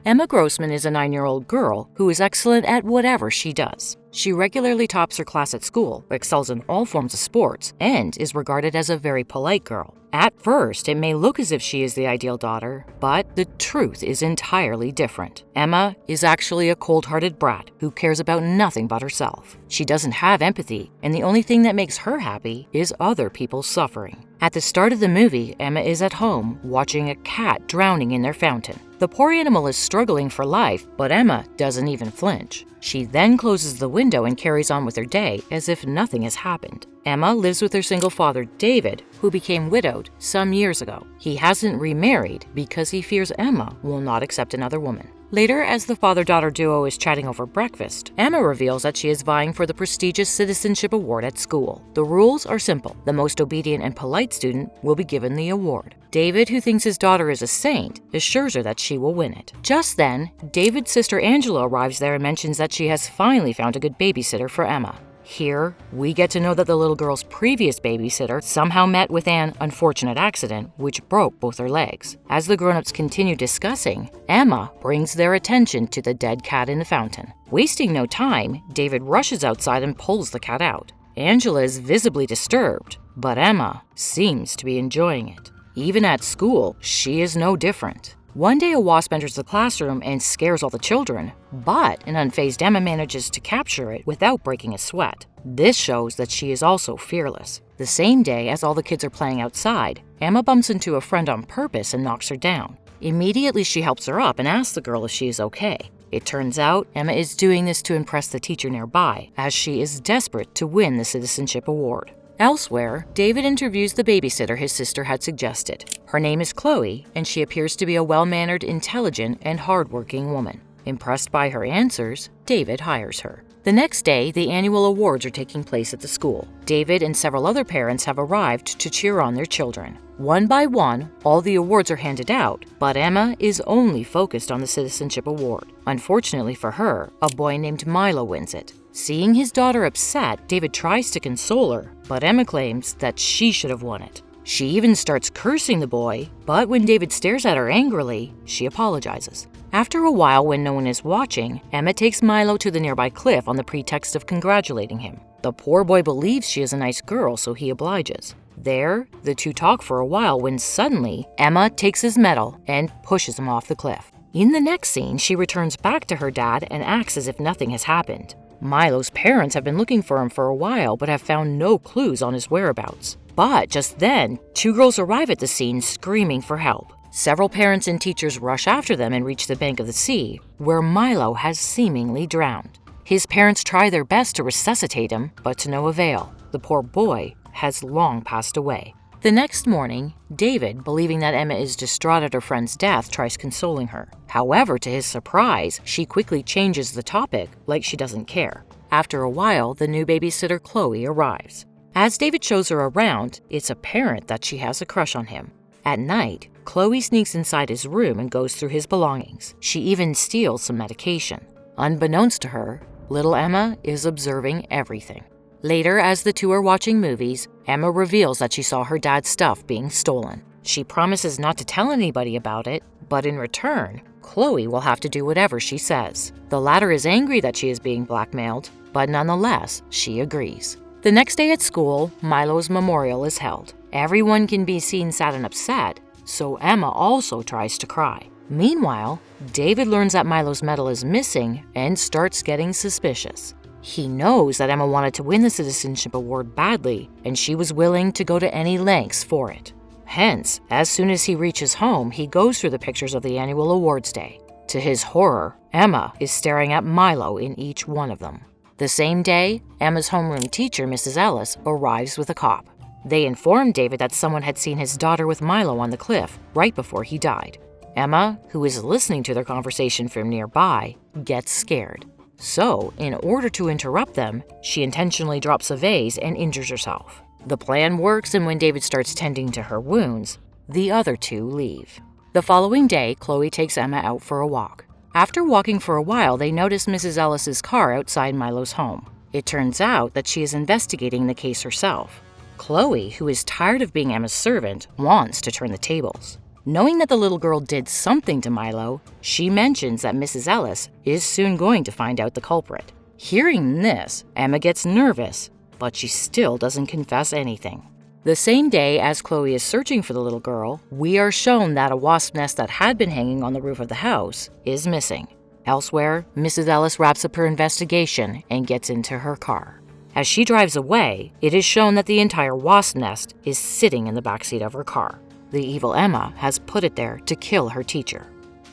Emma Grossman is a 9-year-old girl who is excellent at whatever she does. She regularly tops her class at school, excels in all forms of sports, and is regarded as a very polite girl. At first, it may look as if she is the ideal daughter, but the truth is entirely different. Emma is actually a cold-hearted brat who cares about nothing but herself. She doesn't have empathy, and the only thing that makes her happy is other people's suffering. At the start of the movie, Emma is at home watching a cat drowning in their fountain. The poor animal is struggling for life, but Emma doesn't even flinch. She then closes the window and carries on with her day as if nothing has happened. Emma lives with her single father, David, who became widowed some years ago. He hasn't remarried because he fears Emma will not accept another woman. Later, as the father-daughter duo is chatting over breakfast, Emma reveals that she is vying for the prestigious citizenship award at school. The rules are simple. The most obedient and polite student will be given the award. David, who thinks his daughter is a saint, assures her that she will win it. Just then, David's sister Angela arrives there and mentions that she has finally found a good babysitter for Emma. Here, we get to know that the little girl's previous babysitter somehow met with an unfortunate accident which broke both her legs. As the grown-ups continue discussing, Emma brings their attention to the dead cat in the fountain. Wasting no time, David rushes outside and pulls the cat out. Angela is visibly disturbed, but Emma seems to be enjoying it. Even at school, she is no different. One day a wasp enters the classroom and scares all the children, but an unfazed Emma manages to capture it without breaking a sweat. This shows that she is also fearless. The same day, as all the kids are playing outside, Emma bumps into a friend on purpose and knocks her down. Immediately she helps her up and asks the girl if she is okay. It turns out Emma is doing this to impress the teacher nearby, as she is desperate to win the citizenship award. Elsewhere, David interviews the babysitter his sister had suggested. Her name is Chloe, and she appears to be a well-mannered, intelligent, and hardworking woman. Impressed by her answers, David hires her. The next day, the annual awards are taking place at the school. David and several other parents have arrived to cheer on their children. One by one, all the awards are handed out, but Emma is only focused on the citizenship award. Unfortunately for her, a boy named Milo wins it. Seeing his daughter upset, David tries to console her, but Emma claims that she should have won it. She even starts cursing the boy, but when David stares at her angrily, she apologizes. After a while, when no one is watching, Emma takes Milo to the nearby cliff on the pretext of congratulating him. The poor boy believes she is a nice girl, so he obliges. There, the two talk for a while when suddenly, Emma takes his medal and pushes him off the cliff. In the next scene, she returns back to her dad and acts as if nothing has happened. Milo's parents have been looking for him for a while but have found no clues on his whereabouts. But just then, two girls arrive at the scene screaming for help. Several parents and teachers rush after them and reach the bank of the sea, where Milo has seemingly drowned. His parents try their best to resuscitate him, but to no avail. The poor boy has long passed away. The next morning, David, believing that Emma is distraught at her friend's death, tries consoling her. However, to his surprise, she quickly changes the topic like she doesn't care. After a while, the new babysitter Chloe arrives. As David shows her around, it's apparent that she has a crush on him. At night, Chloe sneaks inside his room and goes through his belongings. She even steals some medication. Unbeknownst to her, little Emma is observing everything. Later, as the two are watching movies, Emma reveals that she saw her dad's stuff being stolen. She promises not to tell anybody about it, but in return, Chloe will have to do whatever she says. The latter is angry that she is being blackmailed, but nonetheless, she agrees. The next day at school, Milo's memorial is held. Everyone can be seen sad and upset, so Emma also tries to cry. Meanwhile, David learns that Milo's medal is missing and starts getting suspicious. He knows that Emma wanted to win the citizenship award badly, and she was willing to go to any lengths for it. Hence, as soon as he reaches home, he goes through the pictures of the annual awards day. To his horror, Emma is staring at Milo in each one of them. The same day, Emma's homeroom teacher, Mrs. Ellis, arrives with a cop. They inform David that someone had seen his daughter with Milo on the cliff right before he died. Emma, who is listening to their conversation from nearby, gets scared. So, in order to interrupt them, she intentionally drops a vase and injures herself. The plan works, and when David starts tending to her wounds, the other two leave. The following day, Chloe takes Emma out for a walk. After walking for a while, they notice Mrs. Ellis's car outside Milo's home. It turns out that she is investigating the case herself. Chloe, who is tired of being Emma's servant, wants to turn the tables. Knowing that the little girl did something to Milo, she mentions that Mrs. Ellis is soon going to find out the culprit. Hearing this, Emma gets nervous, but she still doesn't confess anything. The same day as Chloe is searching for the little girl, we are shown that a wasp nest that had been hanging on the roof of the house is missing. Elsewhere, Mrs. Ellis wraps up her investigation and gets into her car. As she drives away, it is shown that the entire wasp nest is sitting in the backseat of her car. The evil Emma has put it there to kill her teacher.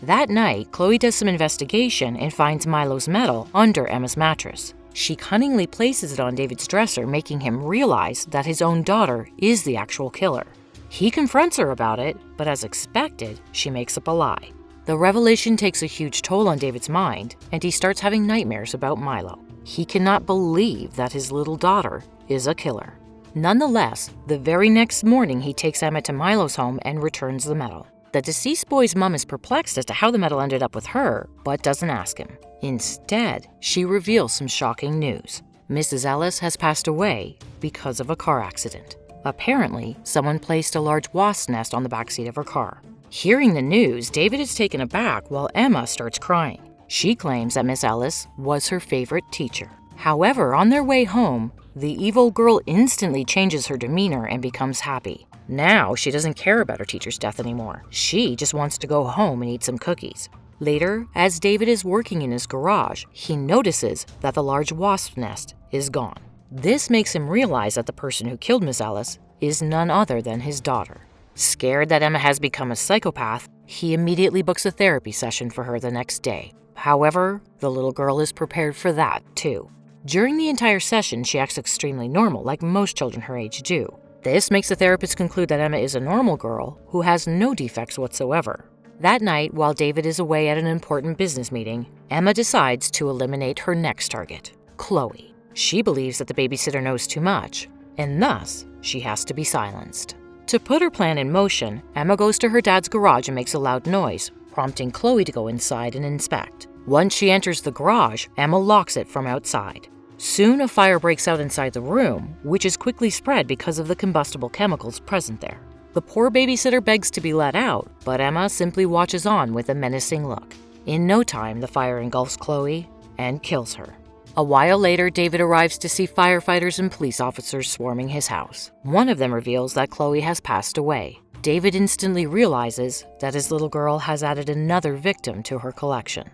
That night, Chloe does some investigation and finds Milo's medal under Emma's mattress. She cunningly places it on David's dresser, making him realize that his own daughter is the actual killer. He confronts her about it, but as expected, she makes up a lie. The revelation takes a huge toll on David's mind, and he starts having nightmares about Milo. He cannot believe that his little daughter is a killer. Nonetheless, the very next morning he takes Emma to Milo's home and returns the medal. The deceased boy's mom is perplexed as to how the medal ended up with her, but doesn't ask him. Instead, she reveals some shocking news. Mrs. Ellis has passed away because of a car accident. Apparently, someone placed a large wasp nest on the backseat of her car. Hearing the news, David is taken aback while Emma starts crying. She claims that Miss Ellis was her favorite teacher. However, on their way home, the evil girl instantly changes her demeanor and becomes happy. Now, she doesn't care about her teacher's death anymore. She just wants to go home and eat some cookies. Later, as David is working in his garage, he notices that the large wasp nest is gone. This makes him realize that the person who killed Miss Ellis is none other than his daughter. Scared that Emma has become a psychopath, he immediately books a therapy session for her the next day. However, the little girl is prepared for that, too. During the entire session, she acts extremely normal, like most children her age do. This makes the therapist conclude that Emma is a normal girl who has no defects whatsoever. That night, while David is away at an important business meeting, Emma decides to eliminate her next target, Chloe. She believes that the babysitter knows too much, and thus, she has to be silenced. To put her plan in motion, Emma goes to her dad's garage and makes a loud noise, prompting Chloe to go inside and inspect. Once she enters the garage, Emma locks it from outside. Soon, a fire breaks out inside the room, which is quickly spread because of the combustible chemicals present there. The poor babysitter begs to be let out, but Emma simply watches on with a menacing look. In no time, the fire engulfs Chloe and kills her. A while later, David arrives to see firefighters and police officers swarming his house. One of them reveals that Chloe has passed away. David instantly realizes that his little girl has added another victim to her collection.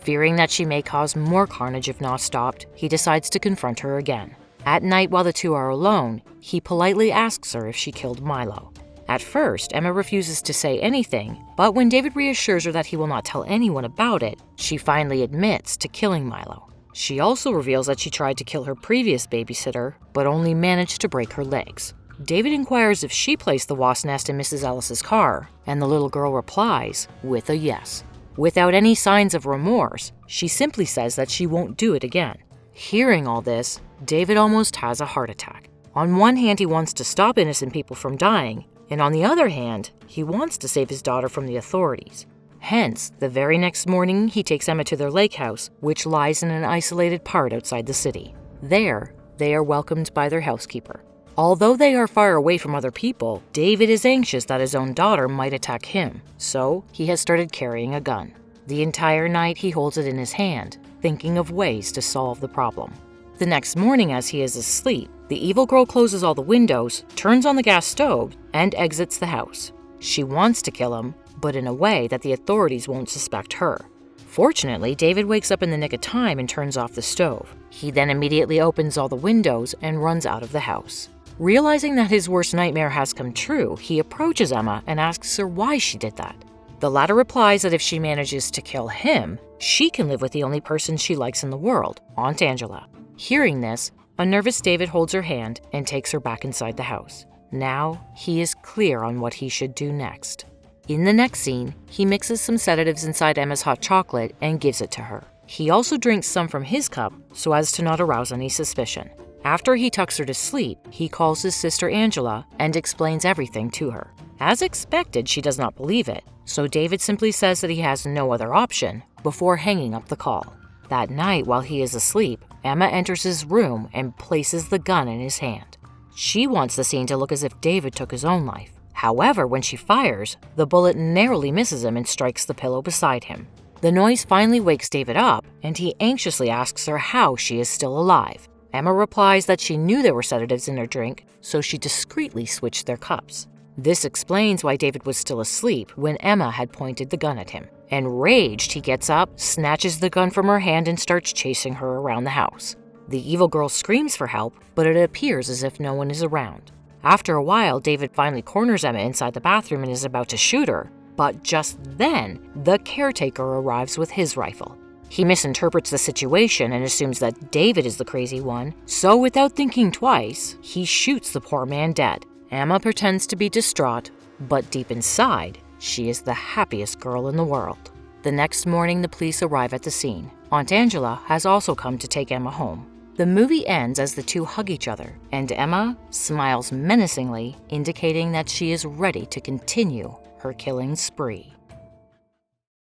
Fearing that she may cause more carnage if not stopped, he decides to confront her again. At night, while the two are alone, he politely asks her if she killed Milo. At first, Emma refuses to say anything, but when David reassures her that he will not tell anyone about it, she finally admits to killing Milo. She also reveals that she tried to kill her previous babysitter, but only managed to break her legs. David inquires if she placed the wasp nest in Mrs. Ellis's car, and the little girl replies with a yes. Without any signs of remorse, she simply says that she won't do it again. Hearing all this, David almost has a heart attack. On one hand, he wants to stop innocent people from dying, and on the other hand, he wants to save his daughter from the authorities. Hence, the very next morning, he takes Emma to their lake house, which lies in an isolated part outside the city. There, they are welcomed by their housekeeper. Although they are far away from other people, David is anxious that his own daughter might attack him, so he has started carrying a gun. The entire night he holds it in his hand, thinking of ways to solve the problem. The next morning, as he is asleep, the evil girl closes all the windows, turns on the gas stove, and exits the house. She wants to kill him, but in a way that the authorities won't suspect her. Fortunately, David wakes up in the nick of time and turns off the stove. He then immediately opens all the windows and runs out of the house. Realizing that his worst nightmare has come true, he approaches Emma and asks her why she did that. The latter replies that if she manages to kill him, she can live with the only person she likes in the world, Aunt Angela. Hearing this, a nervous David holds her hand and takes her back inside the house. Now, he is clear on what he should do next. In the next scene, he mixes some sedatives inside Emma's hot chocolate and gives it to her. He also drinks some from his cup so as to not arouse any suspicion. After he tucks her to sleep, he calls his sister Angela and explains everything to her. As expected, she does not believe it, so David simply says that he has no other option before hanging up the call. That night, while he is asleep, Emma enters his room and places the gun in his hand. She wants the scene to look as if David took his own life. However, when she fires, the bullet narrowly misses him and strikes the pillow beside him. The noise finally wakes David up, and he anxiously asks her how she is still alive. Emma replies that she knew there were sedatives in her drink, so she discreetly switched their cups. This explains why David was still asleep when Emma had pointed the gun at him. Enraged, he gets up, snatches the gun from her hand, and starts chasing her around the house. The evil girl screams for help, but it appears as if no one is around. After a while, David finally corners Emma inside the bathroom and is about to shoot her, but just then, the caretaker arrives with his rifle. He misinterprets the situation and assumes that David is the crazy one, so without thinking twice, he shoots the poor man dead. Emma pretends to be distraught, but deep inside, she is the happiest girl in the world. The next morning, the police arrive at the scene. Aunt Angela has also come to take Emma home. The movie ends as the two hug each other, and Emma smiles menacingly, indicating that she is ready to continue her killing spree.